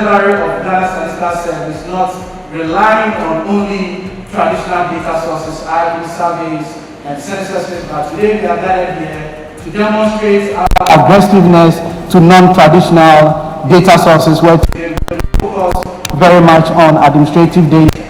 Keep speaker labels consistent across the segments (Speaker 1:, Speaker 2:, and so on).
Speaker 1: delivery of Ghana Statistical Service not relying on only traditional data sources, i.e. surveys and censuses, but today we are gathered here to demonstrate our aggressiveness to non-traditional data sources where today we focus very much on administrative data.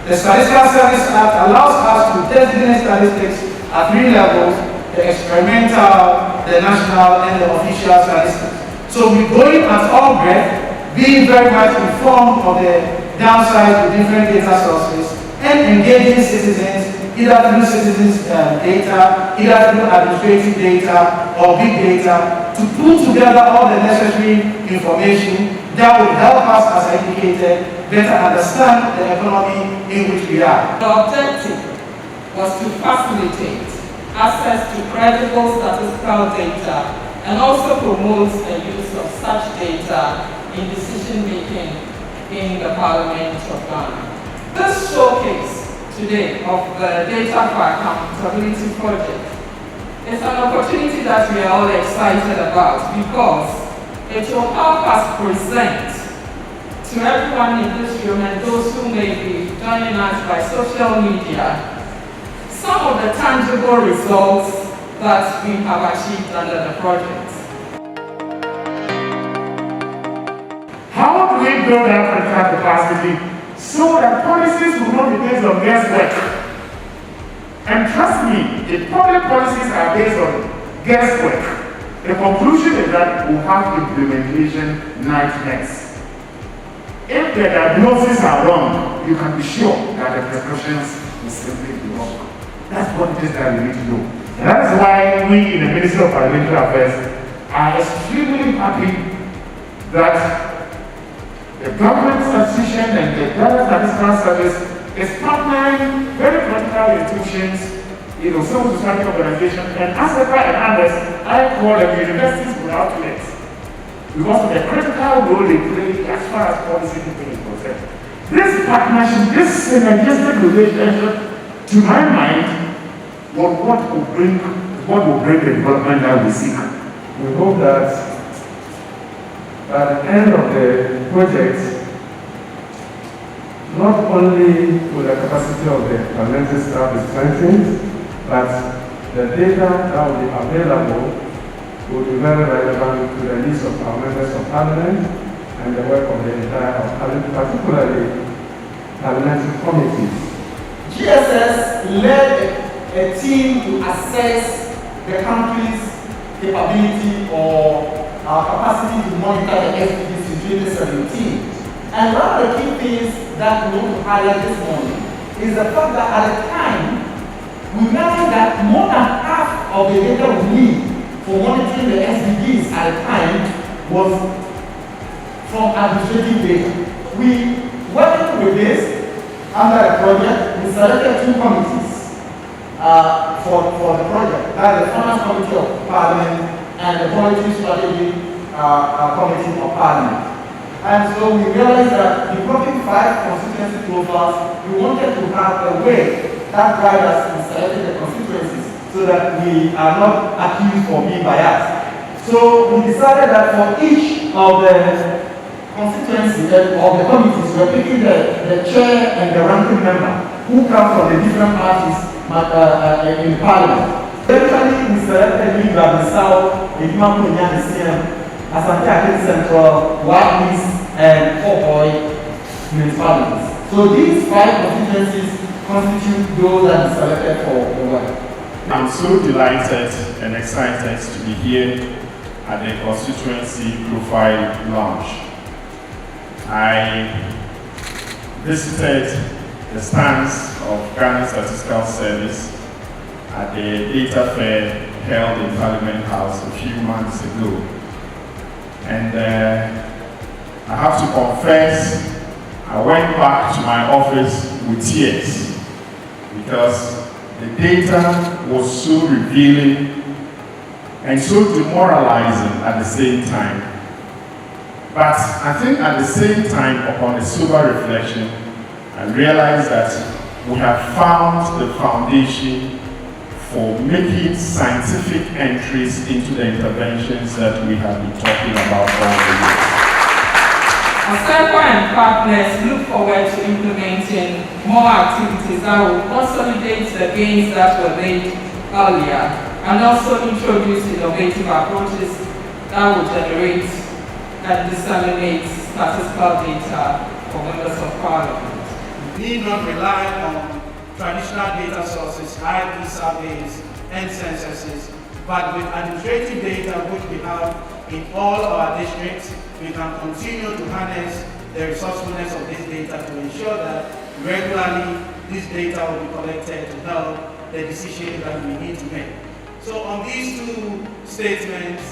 Speaker 1: The Statistical Service Act allows us to designate statistics at 3 levels: the experimental, the national, and the official statistics. So we're going at all breadth, being very much informed of the downsides of different data sources and engaging citizens either through citizens' data, either through administrative data or big data, to pull together all the necessary information that will help us, as I indicated, better understand the economy in which we are.
Speaker 2: The objective was to facilitate access to credible statistical data and also promote the use of such data in decision-making in the Parliament of Ghana. This showcase today of the Data for Accountability project is an opportunity that we are all excited about because it will help us present to everyone in this room and those who may be joining us by social media some of the tangible results that we have achieved under the project.
Speaker 3: How do we build our critical capacity so that policies will not be based on guesswork? And trust me, if public policies are based on guesswork, the conclusion is that we'll have implementation nightmares. If the diagnoses are wrong, you can be sure that the prescriptions will simply be wrong. That's what it is that we need to do. And that is why we in the Ministry of Parliamentary Affairs are extremely happy that the government statistician and the Ghana Statistical Service is partnering very critical institutions, civil society organizations, and ASEPA and others. I call them universities without limits because of the critical role they play as far as policy making is concerned. This partnership, this synergistic relationship, to my mind, what will bring the development that we seek.
Speaker 4: We hope that at the end of the project, not only will the capacity of the parliamentary staff be strengthened, but the data that will be available will be very relevant to the needs of our members of parliament and the work of the entire parliament, particularly parliamentary committees.
Speaker 5: GSS led a team to assess the country's capability or our capacity to monitor the SDGs in 2017. And one of the key things that we want to highlight this morning is the fact that at the time, we realized that more than half of the data we need for monitoring the SDGs at the time was from administrative data. We working with this under the project, we selected 2 committees for the project. That's the Finance Committee of Parliament and the Policy Strategy Committee of Parliament. And so we realized that developing 5 constituency profiles, we wanted to have a way that guides us in selecting the constituencies so that we are not accused of being biased. So we decided that for each of the constituencies of the committees, we're picking the chair and the ranking member who come from the different parties in Parliament. Eventually, we selected Guinea-Bissau, Eduma Konya, Asante Central, White East, and Four municipalities. So these 5 constituencies constitute those that are selected for the work.
Speaker 6: I'm so delighted and excited to be here at the constituency profile launch. I visited the stands of Ghana Statistical Service at the data fair held in Parliament House a few months ago. And I have to confess, I went back to my office with tears because the data was so revealing and so demoralizing at the same time. But I think at the same time, upon a sober reflection, I realized that we have found the foundation for making scientific entries into the interventions that we have been talking about all the years.
Speaker 2: ASEPA and partners look forward to implementing more activities that will consolidate the gains that were made earlier and also introduce innovative approaches that will generate and disseminate statistical data for members of parliament.
Speaker 1: We need not rely on traditional data sources, IP surveys, and censuses, but with administrative data which we have in all our districts, we can continue to harness the resourcefulness of this data to ensure that regularly this data will be collected to help the decisions that we need to make. So on these two statements,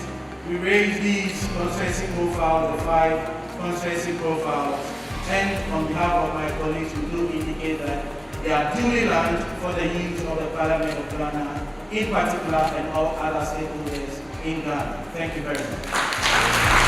Speaker 1: we raise these constituency profiles, the 5 constituency profiles, and on behalf of my colleagues, we do indicate that they are duly launched for the use of the Parliament of Ghana, in particular, and all other stakeholders in Ghana. Thank you very much.